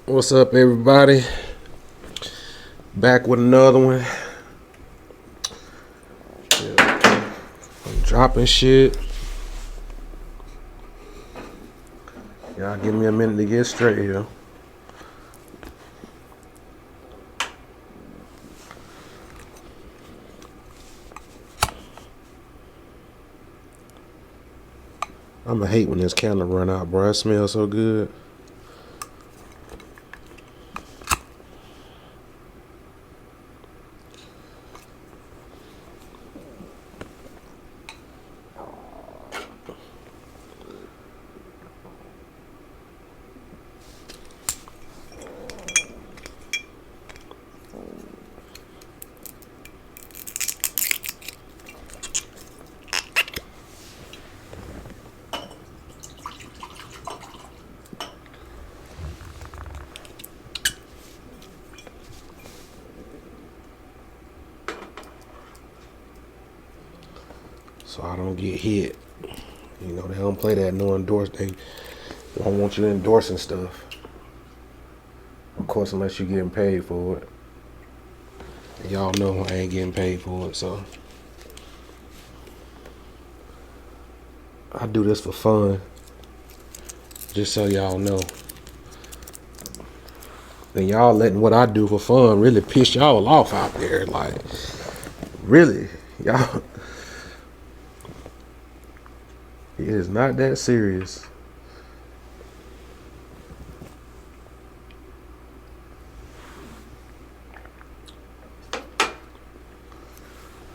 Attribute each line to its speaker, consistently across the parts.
Speaker 1: What's up, everybody? Back with another one. I'm dropping shit. Y'all give me a minute to get straight here. I'ma hate when this candle run out, bro. It smells so good. So I don't get hit. You know, they don't play that no endorse. They don't want you endorsing stuff. Of course, unless you're getting paid for it. And y'all know I ain't getting paid for it, so I do this for fun. Just so y'all know. And y'all letting what I do for fun really piss y'all off out there. Like, really, y'all. It is not that serious.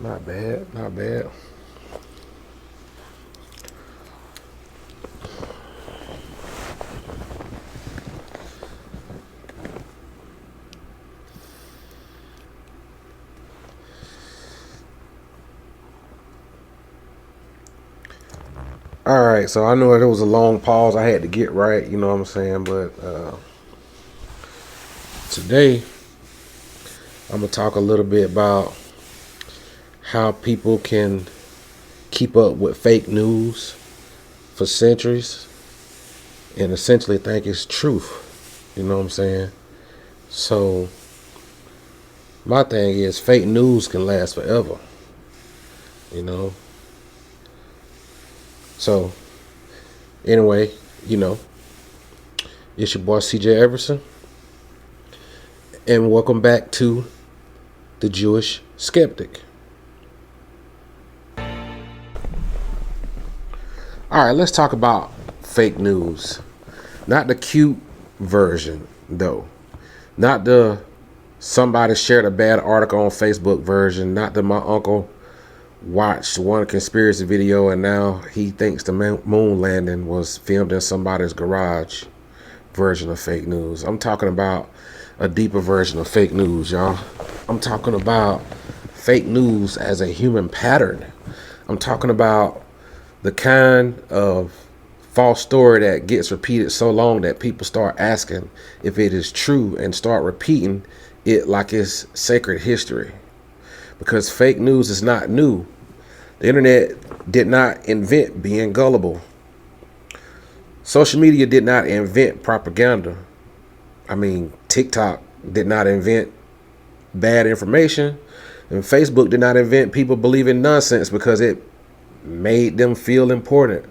Speaker 1: Not bad, not bad. All right, so I know it was a long pause I had to get right, you know what I'm saying? But today, I'm going to talk a little bit about how people can keep up with fake news for centuries and essentially think it's truth, you know what I'm saying? So, my thing is fake news can last forever, you know? So, anyway, you know, it's your boy CJ Everson, and welcome back to The Jewish Skeptic. All right, let's talk about fake news. Not the cute version, though. Not the somebody shared a bad article on Facebook version. Not the my uncle watched one conspiracy video and now he thinks the moon landing was filmed in somebody's garage version of fake news. I'm talking about a deeper version of fake news, y'all. I'm talking about fake news as a human pattern. I'm talking about the kind of false story that gets repeated so long that people start asking if it is true and start repeating it like it's sacred history. Because fake news is not new. The internet did not invent being gullible. Social media did not invent propaganda. I mean, TikTok did not invent bad information. And Facebook did not invent people believing nonsense because it made them feel important.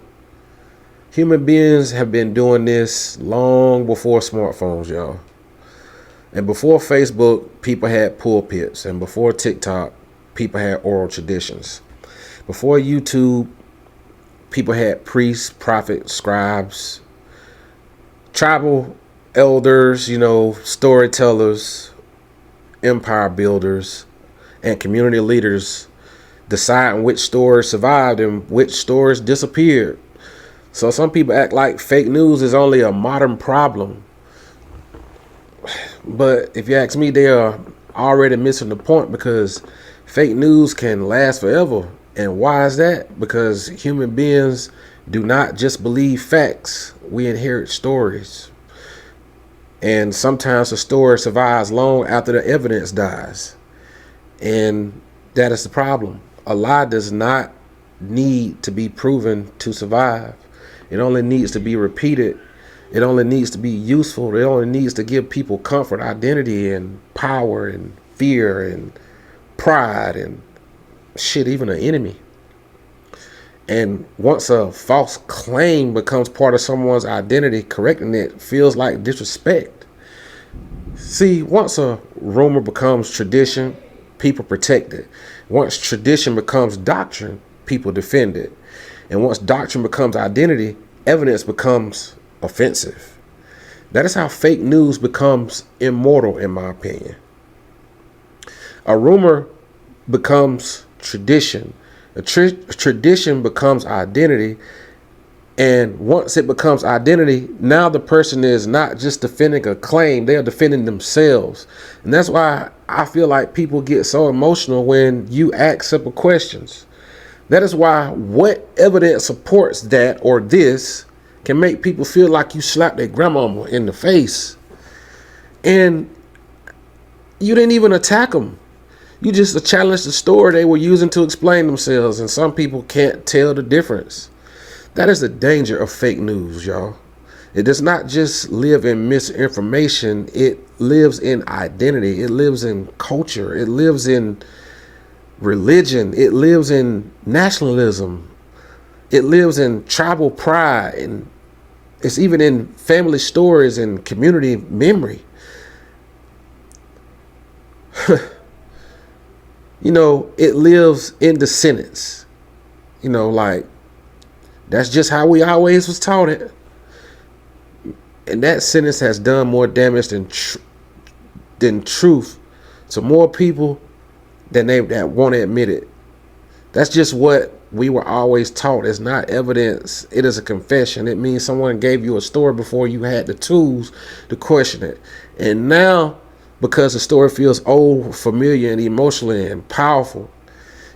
Speaker 1: Human beings have been doing this long before smartphones, y'all. And before Facebook, people had pulpits. And before TikTok, people had oral traditions. Before YouTube, people had priests, prophets, scribes, tribal elders, you know, storytellers, empire builders, and community leaders deciding which stories survived and which stories disappeared. So some people act like fake news is only a modern problem. But if you ask me, they are already missing the point because fake news can last forever. And why is that? Because human beings do not just believe facts. We inherit stories. And sometimes the story survives long after the evidence dies. And that is the problem. A lie does not need to be proven to survive. It only needs to be repeated It only needs to be useful. It only needs to give people comfort, identity, and power, and fear, and pride, and shit, even an enemy. And once a false claim becomes part of someone's identity, correcting it feels like disrespect. See, once a rumor becomes tradition, people protect it. Once tradition becomes doctrine, people defend it. And once doctrine becomes identity, evidence becomes offensive. That is how fake news becomes immortal, in my opinion. A rumor becomes tradition. A tradition becomes identity. And once it becomes identity, now the person is not just defending a claim, they are defending themselves. And that's why I feel like people get so emotional when you ask simple questions. That is why what evidence supports that or this can make people feel like you slapped their grandmama in the face. And you didn't even attack them. You just challenged the story they were using to explain themselves. And some people can't tell the difference. That is the danger of fake news, y'all. It does not just live in misinformation. It lives in identity. It lives in culture. It lives in religion. It lives in nationalism. It lives in tribal pride. And it's even in family stories and community memory. You know, it lives in the sentence. You know, like, that's just how we always was taught it. And that sentence has done more damage than truth to more people than they that want to admit it. That's just what we were always taught. It's not evidence. It is a confession. It means someone gave you a story before you had the tools to question it. And now, because the story feels old, familiar, and emotionally and powerful,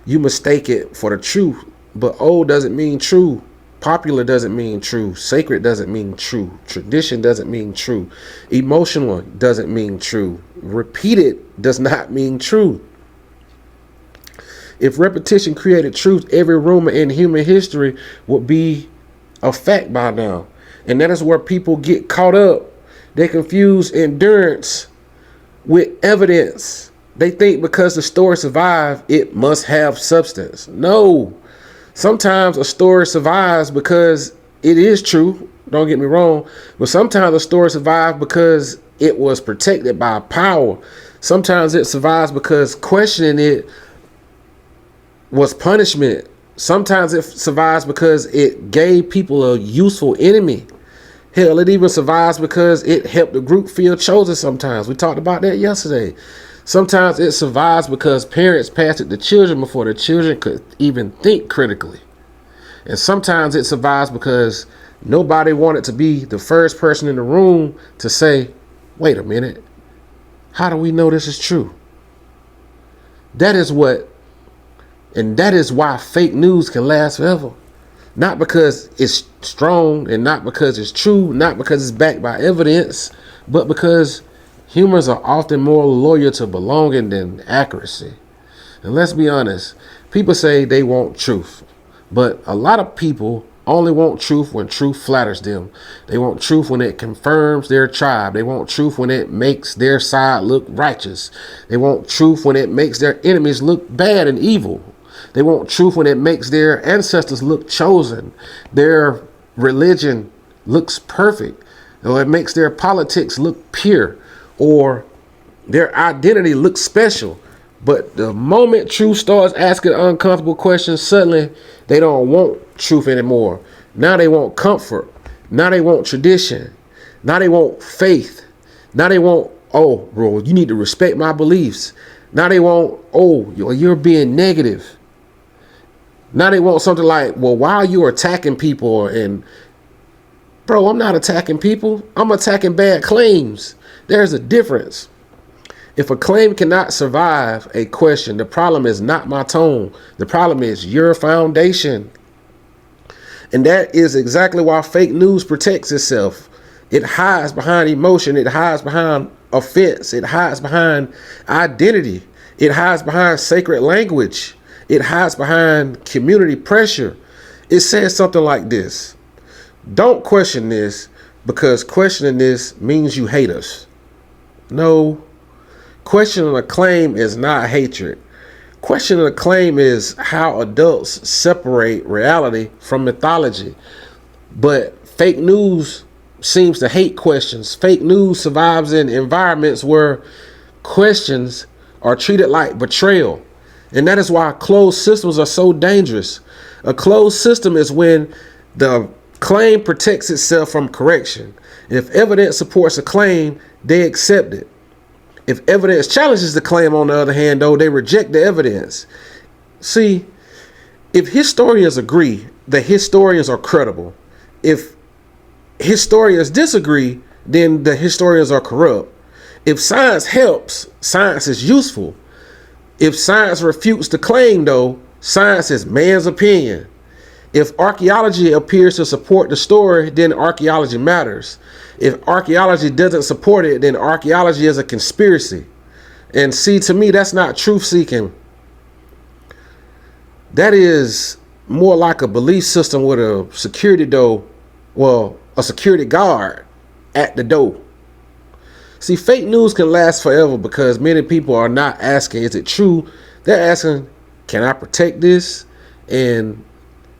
Speaker 1: you mistake it for the truth. But old doesn't mean true. Popular doesn't mean true. Sacred doesn't mean true. Tradition doesn't mean true. Emotional doesn't mean true. Repeated does not mean true. If repetition created truth, every rumor in human history would be a fact by now. And that is where people get caught up. They confuse endurance with evidence. They think because the story survived, it must have substance. No. Sometimes a story survives because it is true. Don't get me wrong. But sometimes a story survives because it was protected by power. Sometimes it survives because questioning it was punishment. Sometimes it survives because it gave people a useful enemy. Hell, it even survives because it helped the group feel chosen sometimes. We talked about that yesterday. Sometimes it survives because parents passed it to children before the children could even think critically. And sometimes it survives because nobody wanted to be the first person in the room to say, wait a minute, how do we know this is true? That is why fake news can last forever. Not because it's strong and not because it's true, not because it's backed by evidence, but because humans are often more loyal to belonging than accuracy. And let's be honest, people say they want truth, but a lot of people only want truth when truth flatters them. They want truth when it confirms their tribe. They want truth when it makes their side look righteous. They want truth when it makes their enemies look bad and evil. They want truth when it makes their ancestors look chosen. Their religion looks perfect, or it makes their politics look pure, or their identity looks special. But the moment truth starts asking uncomfortable questions, suddenly they don't want truth anymore. Now they want comfort. Now they want tradition. Now they want faith. Now they want, oh, bro, you need to respect my beliefs. Now they want, oh, you're being negative. Now they want something like, well, why are you attacking people? And bro, I'm not attacking people. I'm attacking bad claims. There's a difference. If a claim cannot survive a question, the problem is not my tone. The problem is your foundation. And that is exactly why fake news protects itself. It hides behind emotion. It hides behind offense. It hides behind identity. It hides behind sacred language. It hides behind community pressure. It says something like this: don't question this. because questioning this means you hate us. No, questioning a claim is not hatred. Questioning a claim is how adults separate reality from mythology. But fake news seems to hate questions. Fake news survives in environments where questions are treated like betrayal. And that is why closed systems are so dangerous. A closed system is when the claim protects itself from correction. If evidence supports a claim, they accept it. If evidence challenges the claim, on the other hand, though, they reject the evidence. See, if historians agree, the historians are credible. If historians disagree, then the historians are corrupt. If science helps, science is useful. If science refutes the claim, though, science is man's opinion. If archaeology appears to support the story, then archaeology matters. If archaeology doesn't support it, then archaeology is a conspiracy. And see, to me, that's not truth seeking. That is more like a belief system with a security door, well, a security guard at the door. See, fake news can last forever because many people are not asking, is it true? They're asking, can I protect this? And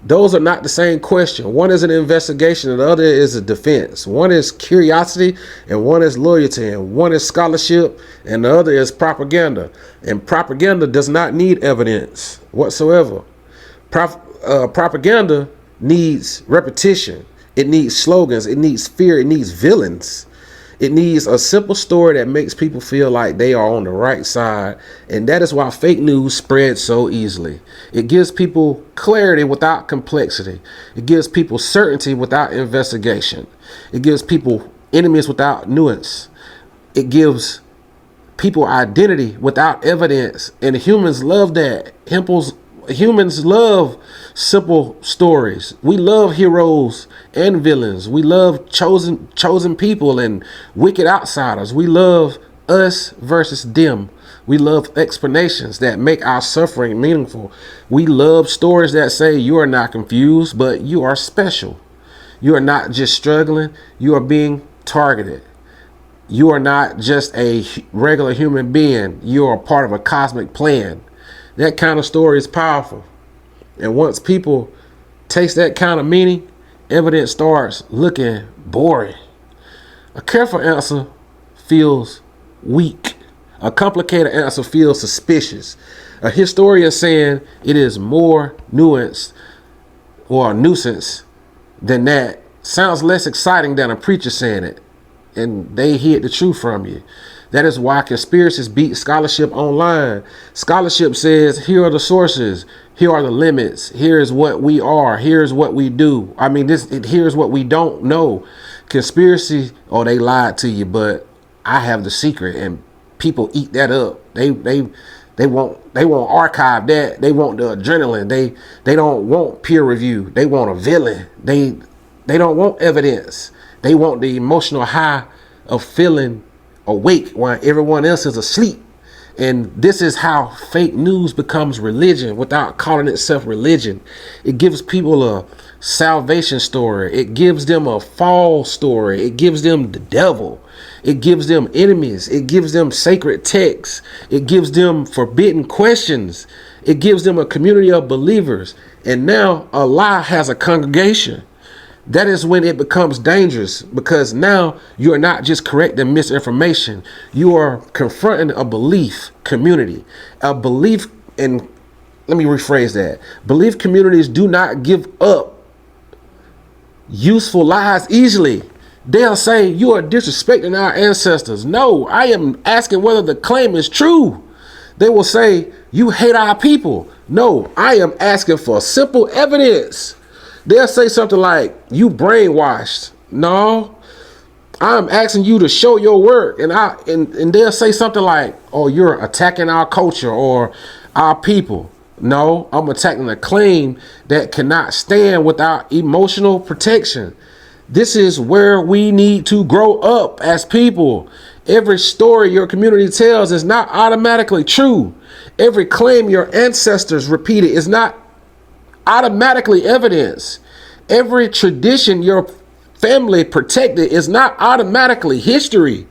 Speaker 1: those are not the same question. One is an investigation and the other is a defense. One is curiosity and one is loyalty, and one is scholarship and the other is propaganda. And propaganda does not need evidence whatsoever. Propaganda needs repetition. It needs slogans. It needs fear. It needs villains. It needs a simple story that makes people feel like they are on the right side. And that is why fake news spreads so easily. It gives people clarity without complexity. It gives people certainty without investigation. It gives people enemies without nuance. It gives people identity without evidence. And humans love that. Humans love simple stories. We love heroes and villains. We love chosen people and wicked outsiders. We love us versus them. We love explanations that make our suffering meaningful. We love stories that say you are not confused, but you are special. You are not just struggling, you are being targeted. You are not just a regular human being. You are part of a cosmic plan. That kind of story is powerful. And once people taste that kind of meaning, evidence starts looking boring. A careful answer feels weak. A complicated answer feels suspicious. A historian saying it is more nuanced or a nuisance than that sounds less exciting than a preacher saying it. And they hid the truth from you. That is why conspiracies beat scholarship online. Scholarship says, here are the sources. Here are the limits. Here is what we are. Here's what we do. Here's what we don't know. Conspiracy, oh, they lied to you, but I have the secret, and people eat that up. They won't archive that. They want the adrenaline. They don't want peer review. They want a villain. They don't want evidence. They want the emotional high of feeling awake while everyone else is asleep. And this is how fake news becomes religion without calling itself religion. It gives people a salvation story. It gives them a fall story. It gives them the devil. It gives them enemies. It gives them sacred texts. It gives them forbidden questions. It gives them a community of believers. And now a lie has a congregation. That is when it becomes dangerous, because now you are not just correcting misinformation. You are confronting a belief community. A belief, and let me rephrase that. Belief communities do not give up useful lies easily. They'll say you are disrespecting our ancestors. No, I am asking whether the claim is true. They will say you hate our people. No, I am asking for simple evidence. They'll say something like, you brainwashed. No, I'm asking you to show your work. And they'll say something like, oh, you're attacking our culture or our people. No, I'm attacking a claim that cannot stand without emotional protection. This is where we need to grow up as people. Every story your community tells is not automatically true. Every claim your ancestors repeated is not automatically evidence. Every tradition your family protected is not automatically history.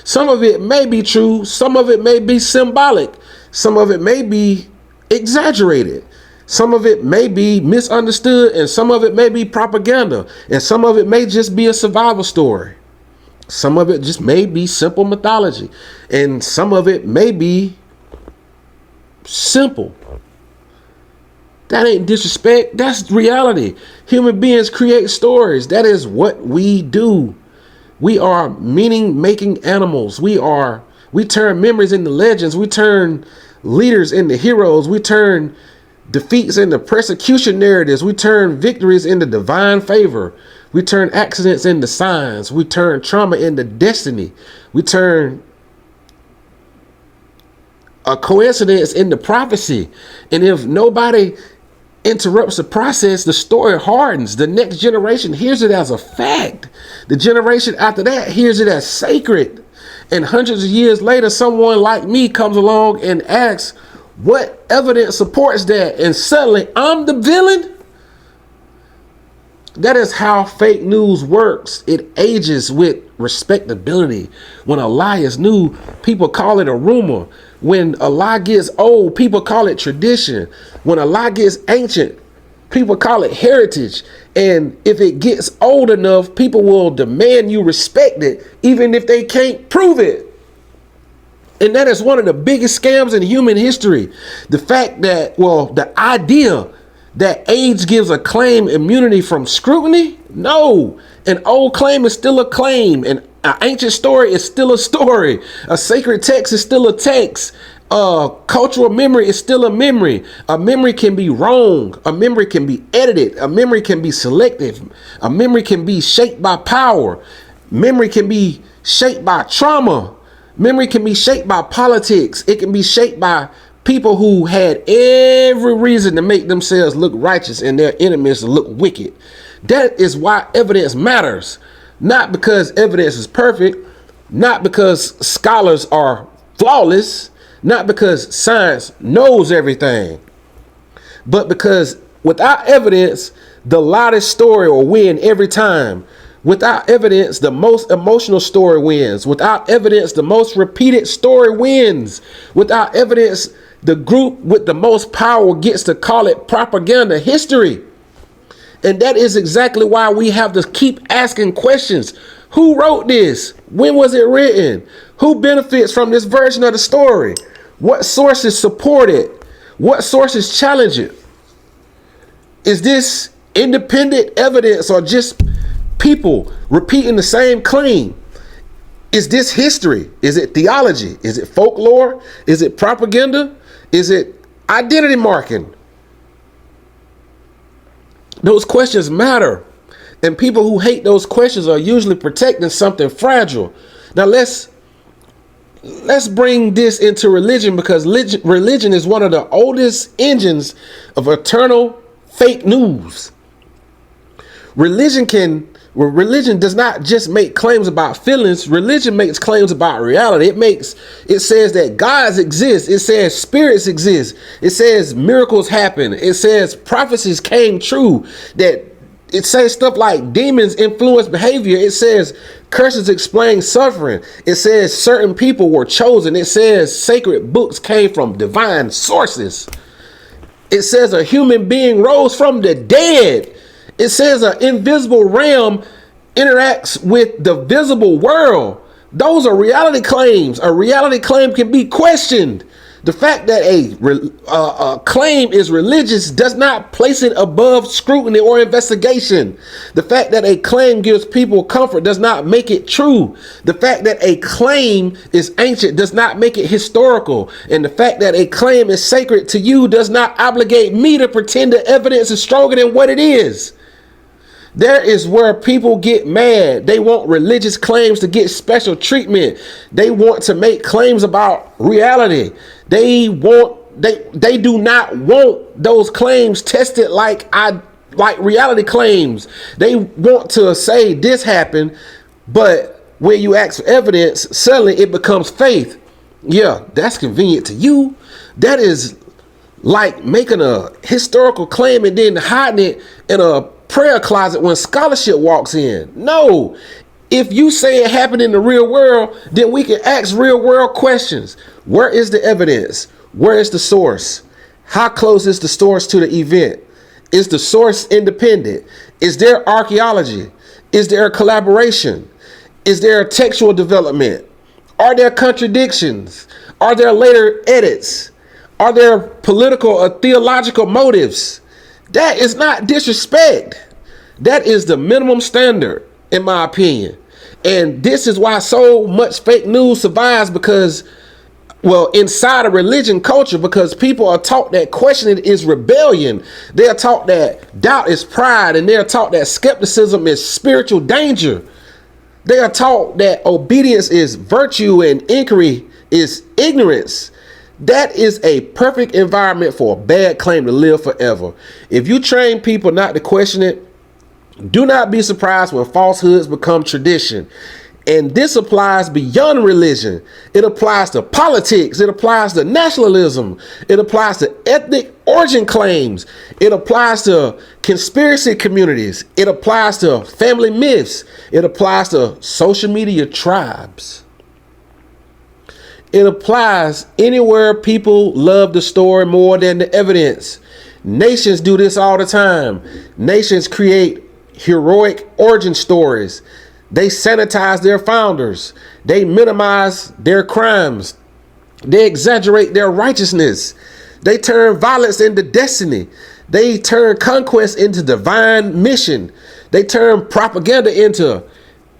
Speaker 1: Some of it may be true. Some of it may be symbolic. Some of it may be exaggerated. Some of it may be misunderstood, and some of it may be propaganda, and some of it may just be a survival story. Some of it just may be simple mythology, and some of it may be simple. That ain't disrespect. That's reality. Human beings create stories. That is what we do. We are meaning-making animals. We turn memories into legends. We turn leaders into heroes. We turn defeats into persecution narratives. We turn victories into divine favor. We turn accidents into signs. We turn trauma into destiny. We turn a coincidence into prophecy. And if nobody interrupts the process, the story hardens. The next generation hears it as a fact. The generation after that hears it as sacred. And hundreds of years later, someone like me comes along and asks, what evidence supports that? And suddenly I'm the villain? That is how fake news works. It ages with respectability. When a lie is new, people call it a rumor. When a lie gets old, people call it tradition. When a lie gets ancient, people call it heritage. And if it gets old enough, people will demand you respect it, even if they can't prove it. And that is one of the biggest scams in human history. The fact that, the idea that age gives a claim immunity from scrutiny? No. An old claim is still a claim. An ancient story is still a story. A sacred text is still a text. Cultural memory is still a memory. A memory can be wrong. A memory can be edited. A memory can be selective. A memory can be shaped by power. Memory can be shaped by trauma. Memory can be shaped by politics. It can be shaped by people who had every reason to make themselves look righteous and their enemies to look wicked. That is why evidence matters. Not because evidence is perfect, not because scholars are flawless, not because science knows everything, but because without evidence, the loudest story will win every time. Without evidence, the most emotional story wins. Without evidence, the most repeated story wins. Without evidence, the group with the most power gets to call it propaganda history. And that is exactly why we have to keep asking questions. Who wrote this? When was it written? Who benefits from this version of the story? What sources support it? What sources challenge it? Is this independent evidence or just people repeating the same claim? Is this history? Is it theology? Is it folklore? Is it propaganda? Is it identity marking? Those questions matter. And people who hate those questions are usually protecting something fragile. Now let's bring this into religion, because religion is one of the oldest engines of eternal fake news. Religion does not just make claims about feelings. Religion makes claims about reality. It says that gods exist. It says spirits exist. It says miracles happen. It says prophecies came true. That it says stuff like demons influence behavior. It says curses explain suffering. It says certain people were chosen. It says sacred books came from divine sources. It says a human being rose from the dead. It says an invisible realm interacts with the visible world. Those are reality claims. A reality claim can be questioned. The fact that a claim is religious does not place it above scrutiny or investigation. The fact that a claim gives people comfort does not make it true. The fact that a claim is ancient does not make it historical. And the fact that a claim is sacred to you does not obligate me to pretend the evidence is stronger than what it is. There is where people get mad. They want religious claims to get special treatment. They want to make claims about reality. They do not want those claims tested like reality claims. They want to say this happened, but when you ask for evidence, suddenly it becomes faith. Yeah, that's convenient to you. That is like making a historical claim and then hiding it in a prayer closet when scholarship walks in. No. If you say it happened in the real world, then we can ask real world questions. Where is the evidence? Where is the source? How close is the source to the event? Is the source independent? Is there archaeology? Is there a collaboration? Is there a textual development? Are there contradictions? Are there later edits? Are there political or theological motives? That is not disrespect. That is the minimum standard, in my opinion. And this is why so much fake news survives, because, well, inside a religion culture, because people are taught that questioning is rebellion. They are taught that doubt is pride, and they are taught that skepticism is spiritual danger. They are taught that obedience is virtue and inquiry is ignorance. That is a perfect environment for a bad claim to live forever. If you train people not to question it, do not be surprised when falsehoods become tradition. And this applies beyond religion. It applies to politics. It applies to nationalism. It applies to ethnic origin claims. It applies to conspiracy communities. It applies to family myths. It applies to social media tribes. It applies anywhere people love the story more than the evidence. Nations do this all the time. Nations create heroic origin stories. They sanitize their founders. They minimize their crimes. They exaggerate their righteousness. They turn violence into destiny. They turn conquest into divine mission. They turn propaganda into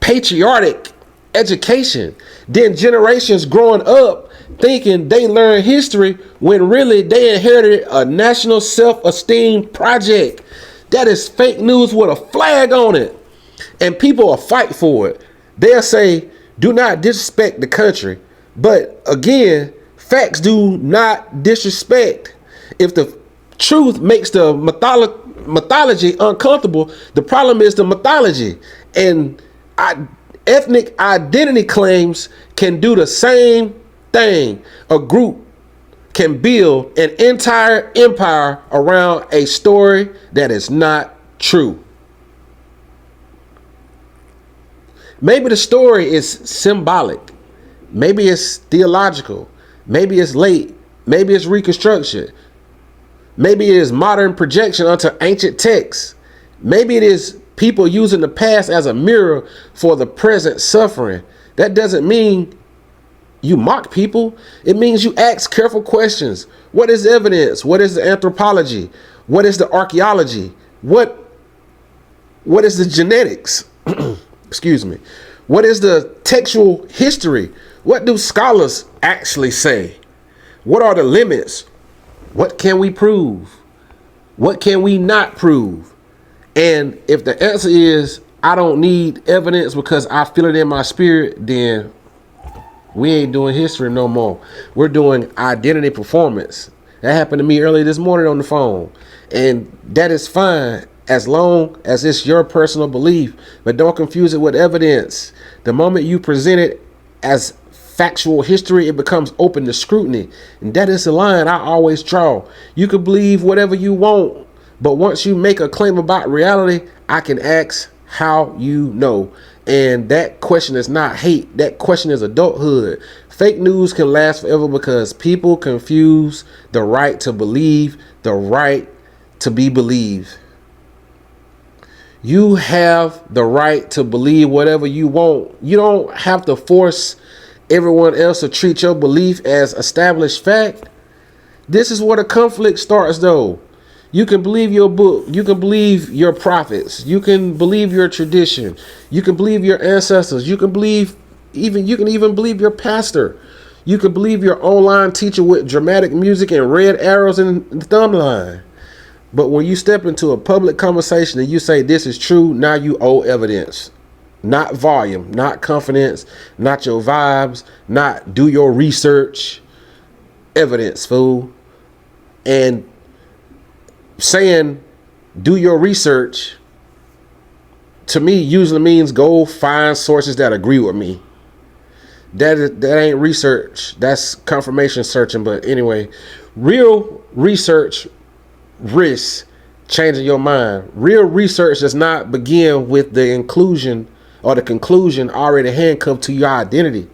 Speaker 1: patriotic education. Then generations growing up thinking they learn history when really they inherited a national self-esteem project. That is fake news with a flag on it. And people will fight for it. They'll say, do not disrespect the country. But again, facts do not disrespect. If the truth makes the mythology uncomfortable, the problem is the mythology. And ethnic identity claims can do the same thing. A group can build an entire empire around a story that is not true. Maybe the story is symbolic. Maybe it's theological. Maybe it's late. Maybe it's reconstruction. Maybe it is modern projection onto ancient texts. Maybe it is people using the past as a mirror for the present suffering. That doesn't mean you mock people. It means you ask careful questions. What is evidence? What is the anthropology? What is the archaeology? What is the genetics? Excuse me. What is the textual history? What do scholars actually say? What are the limits? What can we prove? What can we not prove? And if the answer is, I don't need evidence because I feel it in my spirit, then we ain't doing history no more. We're doing identity performance. That happened to me earlier this morning on the phone. And that is fine as long as it's your personal belief. But don't confuse it with evidence. The moment you present it as factual history, it becomes open to scrutiny. And that is the line I always draw. You can believe whatever you want, but once you make a claim about reality, I can ask how you know. And that question is not hate. That question is adulthood. Fake news can last forever because people confuse the right to believe, the right to be believed. You have the right to believe whatever you want. You don't have to force everyone else to treat your belief as established fact. This is where the conflict starts, though. You can believe your book. You can believe your prophets. You can believe your tradition. You can believe your ancestors. You can even believe your pastor. You can believe your online teacher with dramatic music and red arrows in the thumbline. But when you step into a public conversation and you say this is true, now you owe evidence. Not volume, not confidence, not your vibes, not do your research. Evidence, fool. And saying do your research to me usually means go find sources that agree with me. That ain't research. That's confirmation searching. But anyway, real research risks changing your mind. Real research does not begin with the inclusion or the conclusion already handcuffed to your identity.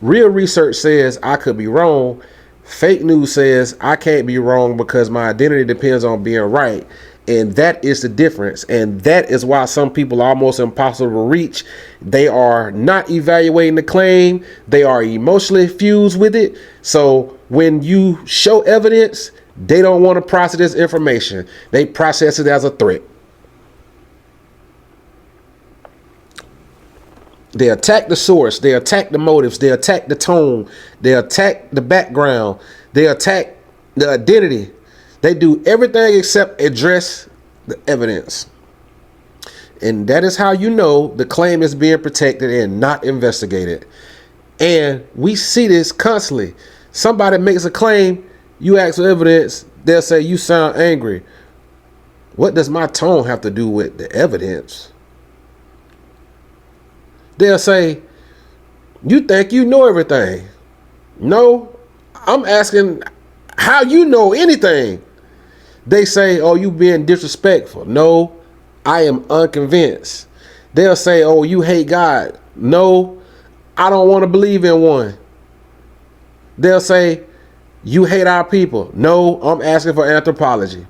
Speaker 1: Real research says I could be wrong. Fake news says I can't be wrong because my identity depends on being right. And that is the difference. And that is why some people are almost impossible to reach. They are not evaluating the claim. They are emotionally fused with it. So when you show evidence, they don't want to process this information. They process it as a threat. They attack the source. They attack the motives. They attack the tone. They attack the background. They attack the identity. They do everything except address the evidence. And that is how you know the claim is being protected and not investigated. And we see this constantly. Somebody makes a claim, you ask for evidence, they'll say you sound angry. What does my tone have to do with the evidence? They'll say, you think you know everything. No, I'm asking how you know anything. They say, oh, you being disrespectful. No, I am unconvinced. They'll say, oh, you hate God. No, I don't want to believe in one. They'll say, you hate our people. No, I'm asking for anthropology.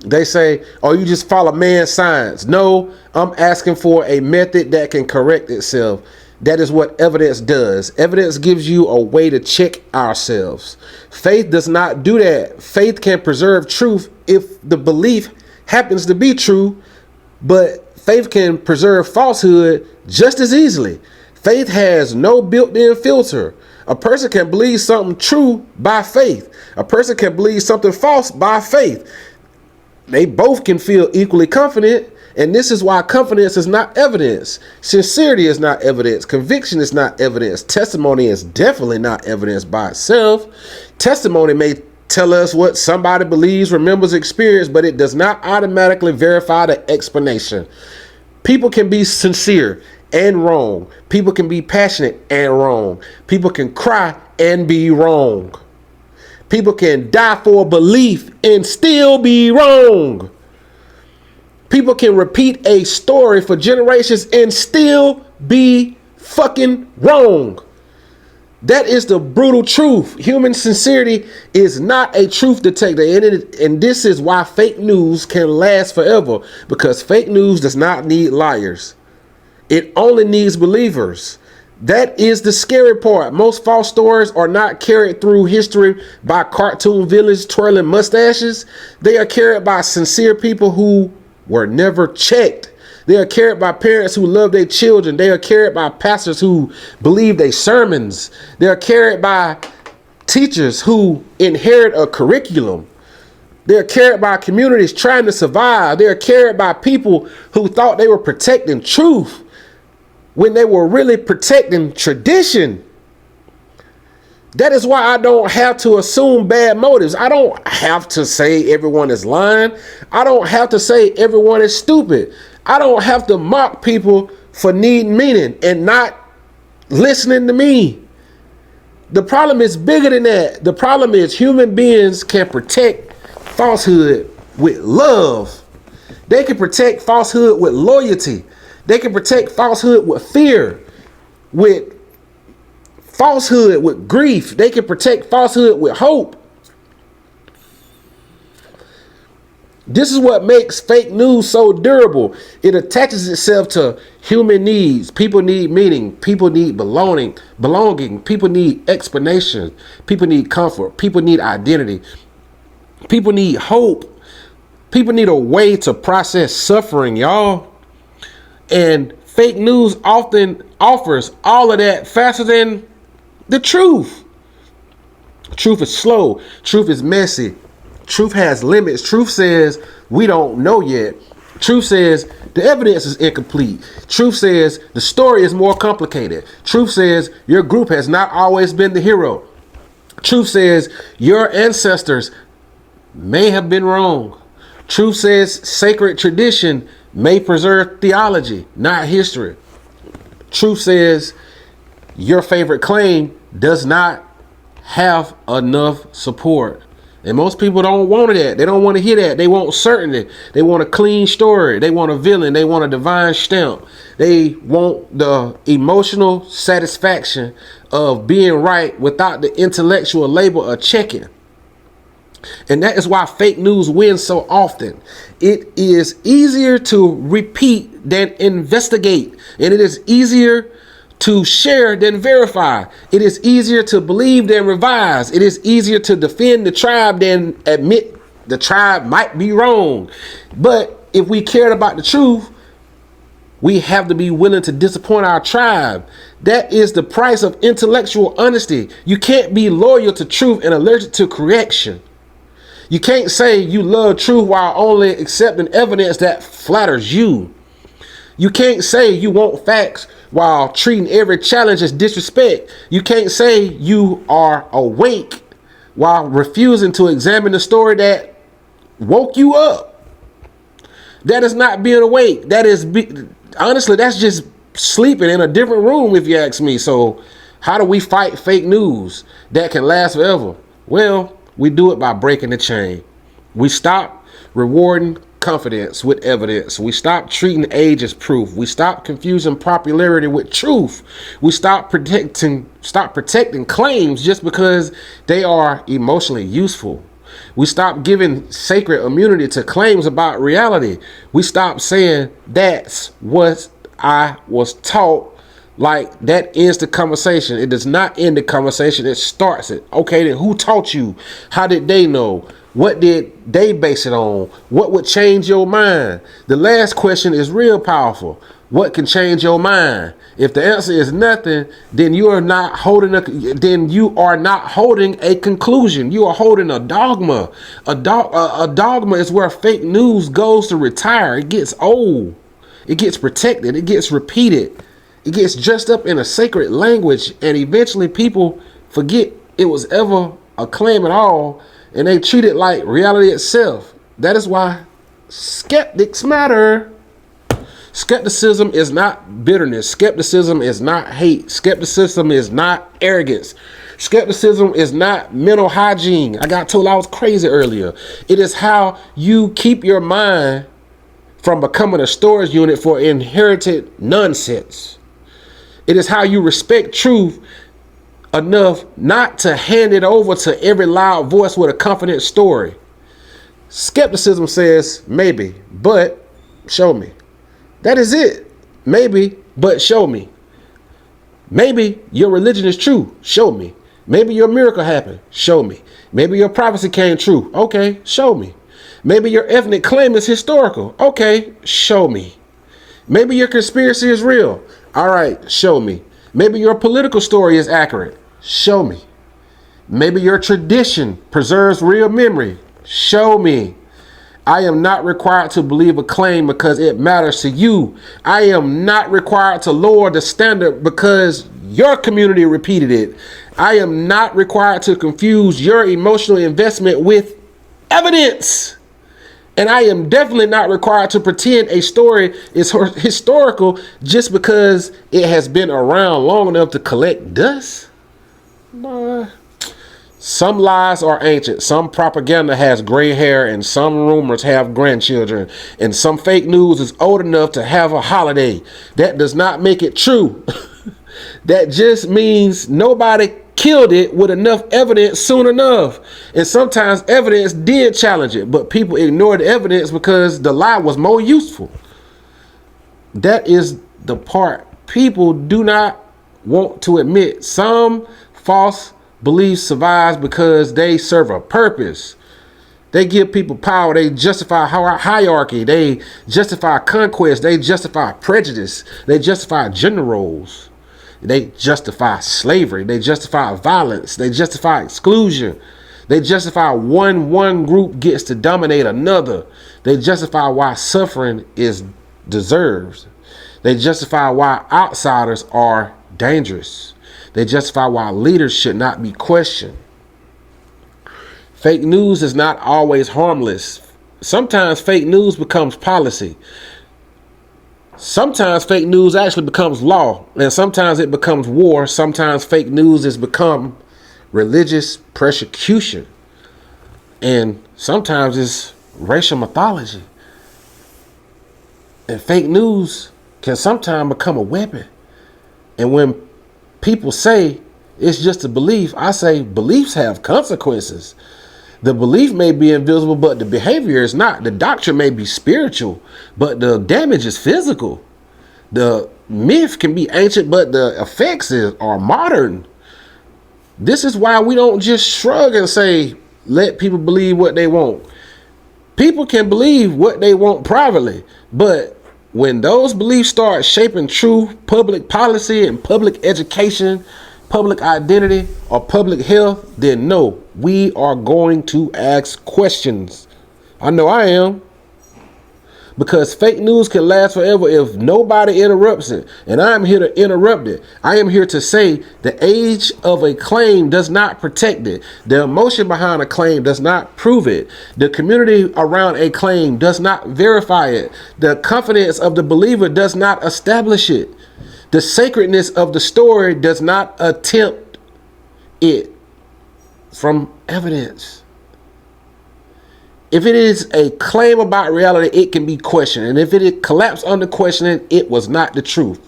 Speaker 1: They say, oh, you just follow man's science. No, I'm asking for a method that can correct itself. That is what evidence does. Evidence gives you a way to check ourselves. Faith does not do that. Faith can preserve truth if the belief happens to be true, but faith can preserve falsehood just as easily. Faith has no built-in filter. A person can believe something true by faith. A person can believe something false by faith. They both can feel equally confident, and this is why confidence is not evidence. Sincerity is not evidence. Conviction is not evidence. Testimony is definitely not evidence by itself. Testimony may tell us what somebody believes, remembers, experienced, but it does not automatically verify the explanation. People can be sincere and wrong. People can be passionate and wrong. People can cry and be wrong. People can die for a belief and still be wrong. People can repeat a story for generations and still be fucking wrong. That is the brutal truth. Human sincerity is not a truth detector. And this is why fake news can last forever, because fake news does not need liars. It only needs believers. That is the scary part. Most false stories are not carried through history by cartoon villains twirling mustaches. They are carried by sincere people who were never checked. They are carried by parents who love their children. They are carried by pastors who believe their sermons. They are carried by teachers who inherit a curriculum. They are carried by communities trying to survive. They are carried by people who thought they were protecting truth when they were really protecting tradition. That is why I don't have to assume bad motives. I don't have to say everyone is lying. I don't have to say everyone is stupid. I don't have to mock people for needing meaning and not listening to me. The problem is bigger than that. The problem is human beings can protect falsehood with love. They can protect falsehood with loyalty. They can protect falsehood with fear, with falsehood with grief. They can protect falsehood with hope. This is what makes fake news so durable. It attaches itself to human needs. People need meaning. People need belonging. People need explanation. People need comfort. People need identity. People need hope. People need a way to process suffering, y'all. And fake news often offers all of that faster than the truth. Truth is slow. Truth is messy. Truth has limits. Truth says we don't know yet. Truth says the evidence is incomplete. Truth says the story is more complicated. Truth says your group has not always been the hero. Truth says your ancestors may have been wrong. Truth says sacred tradition may preserve theology, not history. Truth says your favorite claim does not have enough support. And most people don't want that. They don't want to hear that. They want certainty. They want a clean story. They want a villain. They want a divine stamp. They want the emotional satisfaction of being right without the intellectual labor of checking. And that is why fake news wins so often. It is easier to repeat than investigate. And it is easier to share than verify. It is easier to believe than revise. It is easier to defend the tribe than admit the tribe might be wrong. But if we cared about the truth, we have to be willing to disappoint our tribe. That is the price of intellectual honesty. You can't be loyal to truth and allergic to correction. You can't say you love truth while only accepting evidence that flatters you. You can't say you want facts while treating every challenge as disrespect. You can't say you are awake while refusing to examine the story that woke you up. That is not being awake. That is, honestly, that's just sleeping in a different room, if you ask me. So how do we fight fake news that can last forever? Well, we do it by breaking the chain. We stop rewarding confidence with evidence. We stop treating age as proof. We stop confusing popularity with truth. We stop protecting claims just because they are emotionally useful. We stop giving sacred immunity to claims about reality. We stop saying that's what I was taught. Like, that ends the conversation. It does not end the conversation. It starts it. Okay, then who taught you? How did they know? What did they base it on? What would change your mind? The last question is real powerful. What can change your mind? If the answer is nothing, then you are not holding a conclusion. You are holding a dogma. A dogma is where fake news goes to retire. It gets old. It gets protected. It gets repeated. It gets dressed up in a sacred language, and eventually people forget it was ever a claim at all, and they treat it like reality itself. That is why skeptics matter. Skepticism is not bitterness. Skepticism is not hate. Skepticism is not arrogance. Skepticism is not mental hygiene. I got told I was crazy earlier. It is how you keep your mind from becoming a storage unit for inherited nonsense. It is how you respect truth enough not to hand it over to every loud voice with a confident story. Skepticism says maybe, but show me. That is it. Maybe, but show me. Maybe your religion is true. Show me. Maybe your miracle happened. Show me. Maybe your prophecy came true. Okay, show me. Maybe your ethnic claim is historical. Okay, show me. Maybe your conspiracy is real. All right, show me. Maybe your political story is accurate. Show me. Maybe your tradition preserves real memory. Show me. I am not required to believe a claim because it matters to you. I am not required to lower the standard because your community repeated it. I am not required to confuse your emotional investment with evidence. And I am definitely not required to pretend a story is historical just because it has been around long enough to collect dust. Some lies are ancient, some propaganda has gray hair, and some rumors have grandchildren, and some fake news is old enough to have a holiday. That does not make it true. That just means nobody killed it with enough evidence soon enough. And sometimes evidence did challenge it, but people ignored the evidence because the lie was more useful. That is the part people do not want to admit. Some false belief survives because they serve a purpose. They give people power. They justify hierarchy. They justify conquest. They justify prejudice. They justify gender roles. They justify slavery. They justify violence. They justify exclusion. They justify one group gets to dominate another. They justify why suffering is deserved. They justify why outsiders are dangerous. They justify why leaders should not be questioned. Fake news is not always harmless. Sometimes fake news becomes policy. Sometimes fake news actually becomes law, and sometimes it becomes war. Sometimes fake news has become religious persecution. And sometimes it's racial mythology. And fake news can sometimes become a weapon. And when people say it's just a belief, I say beliefs have consequences. The belief may be invisible, but the behavior is not. The doctrine may be spiritual, but the damage is physical. The myth can be ancient, but the effects are modern. This is why we don't just shrug and say, let people believe what they want. People can believe what they want privately, but when those beliefs start shaping true public policy and public education, public identity, or public health, then no, we are going to ask questions. I know I am. Because fake news can last forever if nobody interrupts it. And I'm here to interrupt it. I am here to say the age of a claim does not protect it. The emotion behind a claim does not prove it. The community around a claim does not verify it. The confidence of the believer does not establish it. The sacredness of the story does not attempt it from evidence. If it is a claim about reality, it can be questioned. And if it collapsed under questioning, it was not the truth.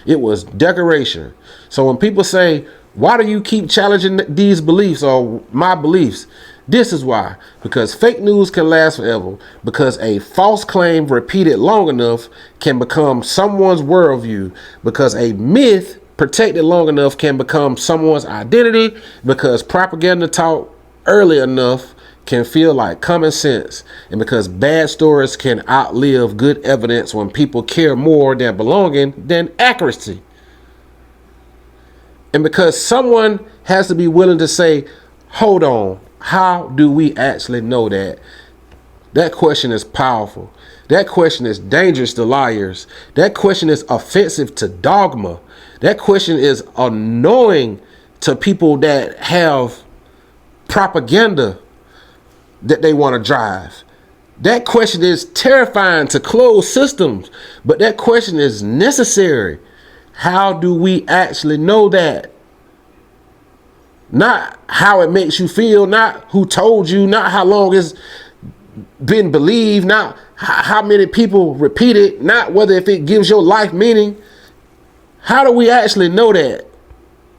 Speaker 1: It was decoration. So when people say, why do you keep challenging these beliefs or my beliefs? This is why. Because fake news can last forever. Because a false claim repeated long enough can become someone's worldview. Because a myth protected long enough can become someone's identity. Because propaganda taught early enough can feel like common sense. And because bad stories can outlive good evidence when people care more than belonging than accuracy. And because someone has to be willing to say, hold on, how do we actually know that? That question is powerful. That question is dangerous to liars. That question is offensive to dogma. That question is annoying to people that have propaganda that they want to drive. That question is terrifying to closed systems, but that question is necessary. How do we actually know that? Not how it makes you feel, not who told you, not how long it's been believed, not how many people repeat it, not whether if it gives your life meaning. How do we actually know that?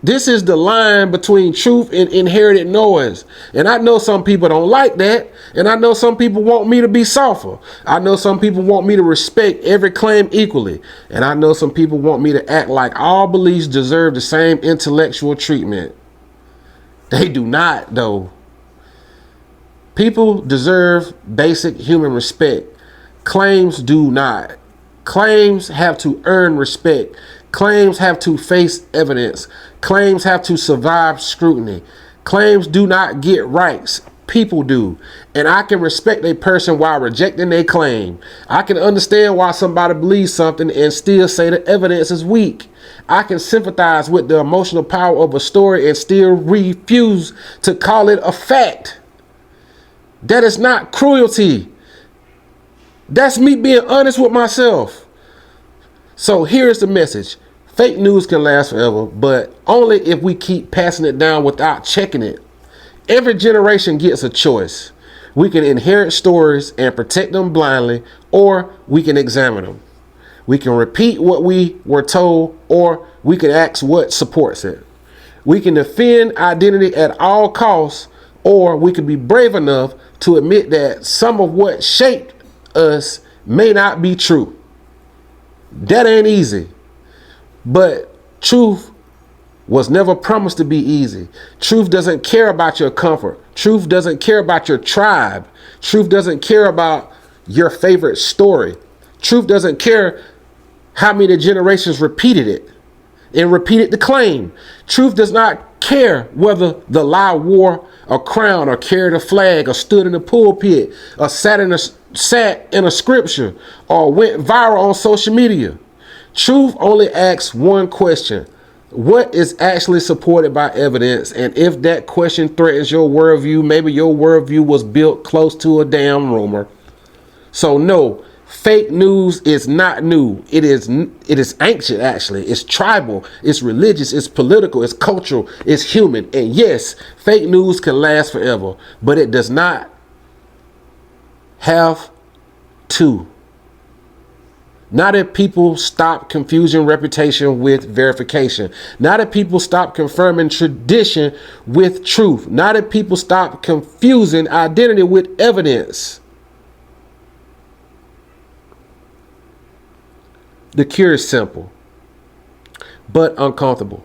Speaker 1: This is the line between truth and inherited noise. And I know some people don't like that. And I know some people want me to be softer. I know some people want me to respect every claim equally. And I know some people want me to act like all beliefs deserve the same intellectual treatment. They do not, though. People deserve basic human respect. Claims do not. Claims have to earn respect. Claims have to face evidence. Claims have to survive scrutiny. Claims do not get rights. People do. And I can respect a person while rejecting their claim. I can understand why somebody believes something and still say the evidence is weak. I can sympathize with the emotional power of a story and still refuse to call it a fact. That is not cruelty. That's me being honest with myself. So here's the message. Fake news can last forever, but only if we keep passing it down without checking it. Every generation gets a choice. We can inherit stories and protect them blindly, or we can examine them. We can repeat what we were told, or we can ask what supports it. We can defend identity at all costs, or we can be brave enough to admit that some of what shaped us may not be true. That ain't easy. But truth was never promised to be easy. Truth doesn't care about your comfort. Truth doesn't care about your tribe. Truth doesn't care about your favorite story. Truth doesn't care how many generations repeated it and repeated the claim. Truth does not care whether the lie wore a crown or carried a flag or stood in a pulpit or sat in a scripture or went viral on social media. Truth only asks one question. What is actually supported by evidence? And if that question threatens your worldview, maybe your worldview was built close to a damn rumor. So no, fake news is not new. It is ancient, actually. It's tribal, it's religious, it's political, it's cultural, it's human. And yes, fake news can last forever, but it does not have to. Not if people stop confusing reputation with verification. Not if people stop confirming tradition with truth. Not if people stop confusing identity with evidence. The cure is simple, but uncomfortable.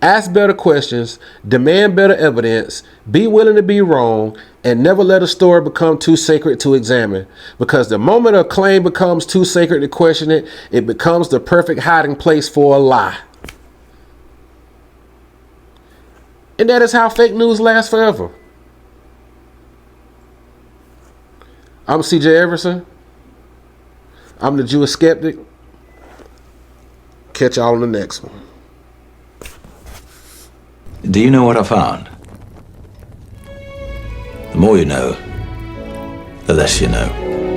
Speaker 1: Ask better questions, demand better evidence, be willing to be wrong, and never let a story become too sacred to examine. Because the moment a claim becomes too sacred to question it, it becomes the perfect hiding place for a lie. And that is how fake news lasts forever. I'm CJ Everson. I'm the Jewish skeptic. Catch y'all on the next one.
Speaker 2: Do you know what I found? The more you know, the less you know.